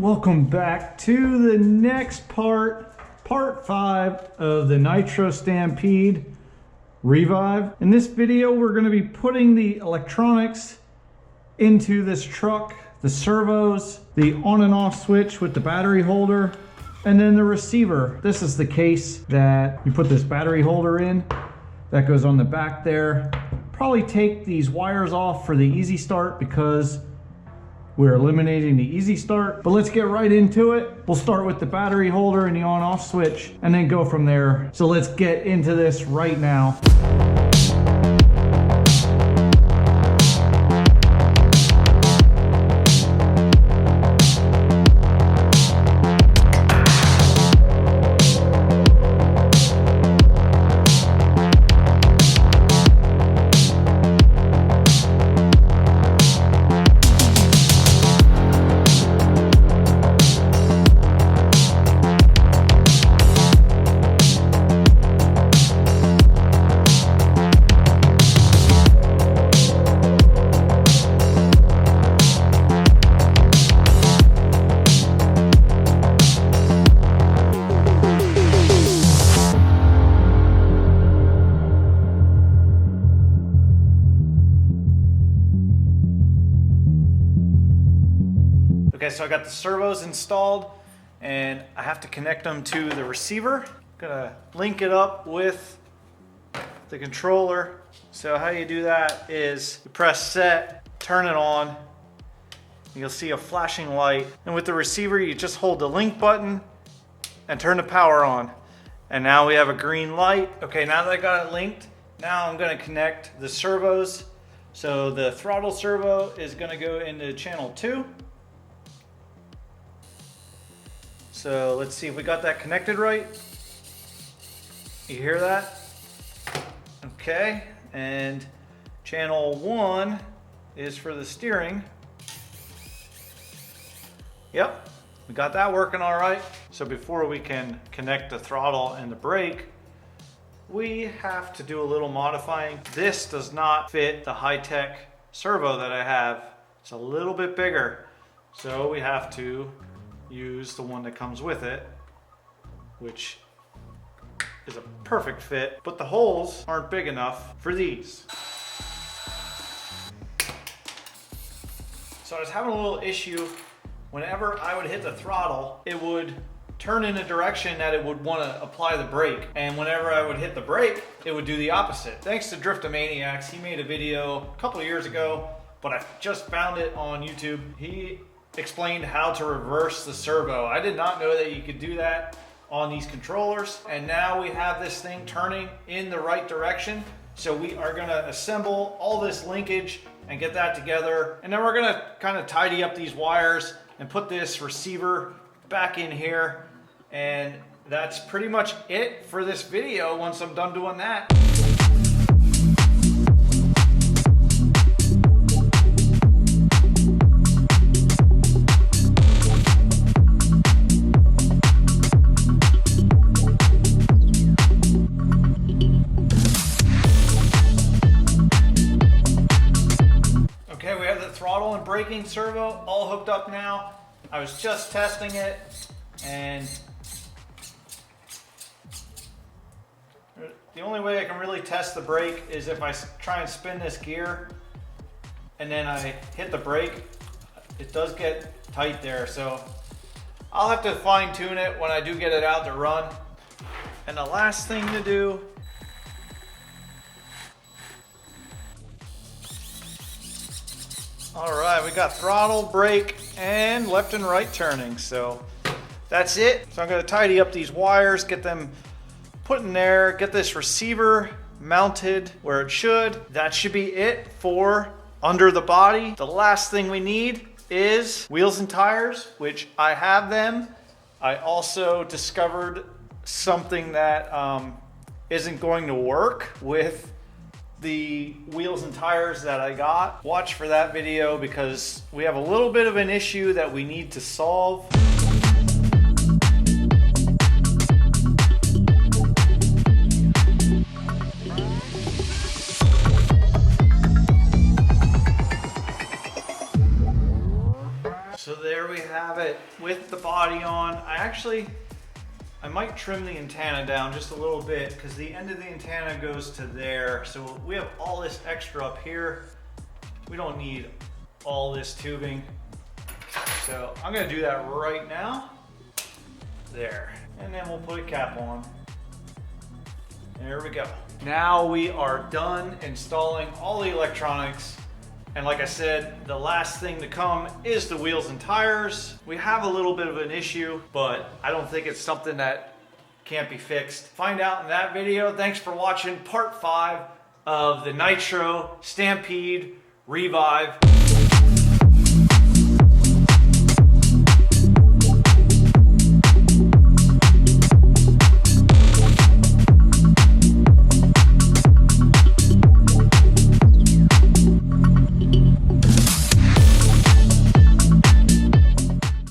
Welcome back to the next part 5 of the Nitro Stampede Revive. In this video, we're going to be putting the electronics into this truck, the servos, the on and off switch with the battery holder, and then the receiver. This is the case that you put this battery holder in. That goes on the back there. Probably take these wires off for the easy start because we're eliminating the easy start, but let's get right into it. We'll start with the battery holder and the on-off switch and then go from there. So let's get into this right now. Okay, so I got the servos installed and I have to connect them to the receiver. I'm gonna link it up with the controller. So how you do that is you press set, turn it on, you'll see a flashing light. And with the receiver, you just hold the link button and turn the power on. And now we have a green light. Okay, now that I got it linked, now I'm gonna connect the servos. So the throttle servo is gonna go into channel 2. So let's see if we got that connected right. You hear that? Okay, and channel 1 is for the steering. Yep, we got that working all right. So before we can connect the throttle and the brake, we have to do a little modifying. This does not fit the high-tech servo that I have. It's a little bit bigger. So we have to use the one that comes with it, which is a perfect fit, but the holes aren't big enough for these. So I was having a little issue. Whenever I would hit the throttle, it would turn in a direction that it would want to apply the brake, and whenever I would hit the brake, it would do the opposite. Thanks to Driftomaniacs, he made a video a couple of years ago, but I just found it on YouTube. He explained how to reverse the servo. I did not know that you could do that on these controllers, and now we have this thing turning in the right direction. So we are gonna assemble all this linkage and get that together, and then we're gonna kind of tidy up these wires and put this receiver back in here, and that's pretty much it for this video once I'm done doing that. Throttle and braking servo all hooked up now. I was just testing it, and the only way I can really test the brake is if I try and spin this gear and then I hit the brake. It does get tight there, so I'll have to fine tune it when I do get it out to run. And the last thing to do all right, we got throttle, brake, and left and right turning. So that's it. So I'm gonna tidy up these wires, get them put in there, get this receiver mounted where it should. That should be it for under the body. The last thing we need is wheels and tires, which I have them. I also discovered something that isn't going to work with the wheels and tires that I got. Watch for that video because we have a little bit of an issue that we need to solve. So there there we have it with the body on. I might trim the antenna down just a little bit because the end of the antenna goes to there. So we have all this extra up here. We don't need all this tubing. So I'm gonna do that right now. There, and then we'll put a cap on. There we go. Now we are done installing all the electronics. And like I said, the last thing to come is the wheels and tires. We have a little bit of an issue, but I don't think it's something that can't be fixed. Find out in that video. Thanks for watching part 5 of the Nitro Stampede Revive.